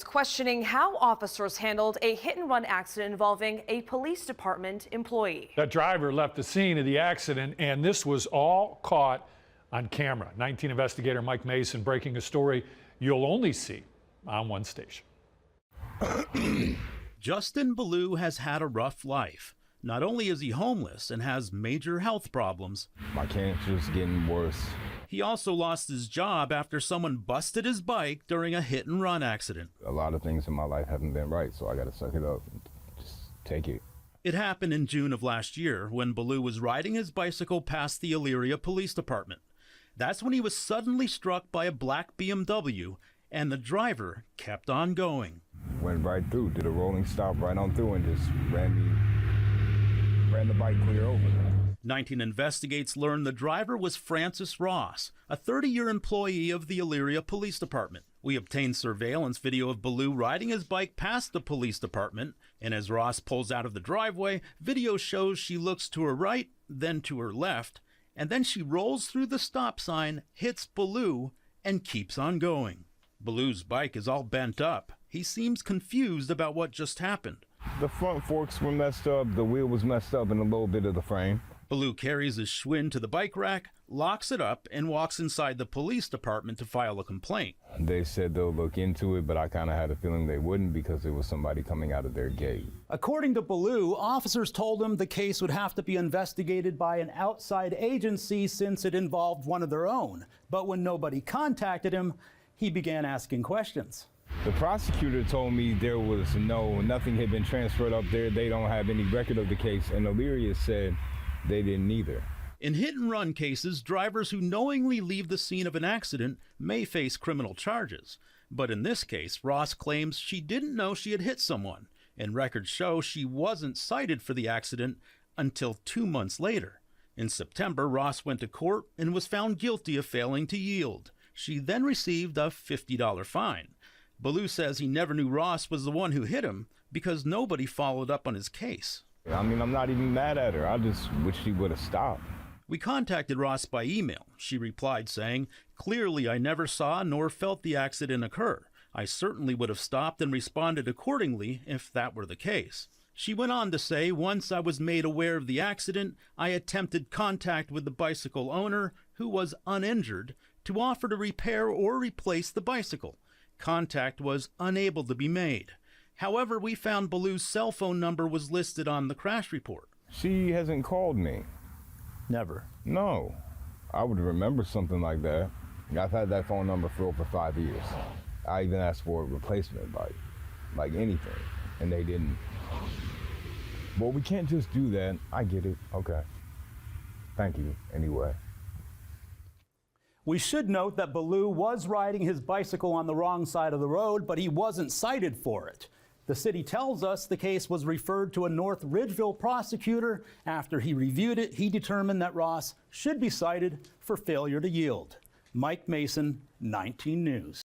Questioning how officers handled a hit-and-run accident involving a police department employee. That driver left the scene of the accident, and this was all caught on camera. 19 investigator Mike Mason breaking a story you'll only see on one station. Justin Ballou has had a rough life. Not only is he homeless and has major health problems, my cancer's getting worse. He also lost his job after someone busted his bike during a hit-and-run accident. A lot of things in my life haven't been right, so I got to suck it up and just take it. It happened in June of last year when Ballou was riding his bicycle past the Elyria Police Department. That's when he was suddenly struck by a black BMW, and the driver kept on going. Went right through, did a rolling stop right on through, and just ran the bike clear over. 19 Investigates learned the driver was Francis Ross, a 30-year employee of the Elyria Police Department. We obtained surveillance video of Ballou riding his bike past the police department, and as Ross pulls out of the driveway, video shows she looks to her right, then to her left, and then she rolls through the stop sign, hits Ballou, and keeps on going. Ballou's bike is all bent up. He seems confused about what just happened. The front forks were messed up, the wheel was messed up, and a little bit of the frame. Ballou carries his Schwinn to the bike rack, locks it up, and walks inside the police department to file a complaint. They said they'll look into it, but I kind of had a feeling they wouldn't because it was somebody coming out of their gate. According to Ballou, officers told him the case would have to be investigated by an outside agency since it involved one of their own. But when nobody contacted him, he began asking questions. The prosecutor told me there was nothing had been transferred up there. They don't have any record of the case, and Elyria said they didn't either. In hit-and-run cases, drivers who knowingly leave the scene of an accident may face criminal charges. But in this case, Ross claims she didn't know she had hit someone, and records show she wasn't cited for the accident until 2 months later. In September, Ross went to court and was found guilty of failing to yield. She then received a $50 fine. Ballou says he never knew Ross was the one who hit him because nobody followed up on his case. I mean, I'm not even mad at her. I just wish she would have stopped. We contacted Ross by email. She replied saying, "Clearly I never saw nor felt the accident occur. I certainly would have stopped and responded accordingly if that were the case." She went on to say, "Once I was made aware of the accident, I attempted contact with the bicycle owner, who was uninjured, to offer to repair or replace the bicycle. Contact was unable to be made. However, we found Ballou's cell phone number was listed on the crash report." She hasn't called me. Never. No. I would remember something like that. I've had that phone number for over 5 years. I even asked for a replacement bike, like anything, and they didn't. Well, we can't just do that. I get it. Okay. Thank you, anyway. We should note that Ballou was riding his bicycle on the wrong side of the road, but he wasn't cited for it. The city tells us the case was referred to a North Ridgeville prosecutor. After he reviewed it, he determined that Ross should be cited for failure to yield. Mike Mason, 19 News.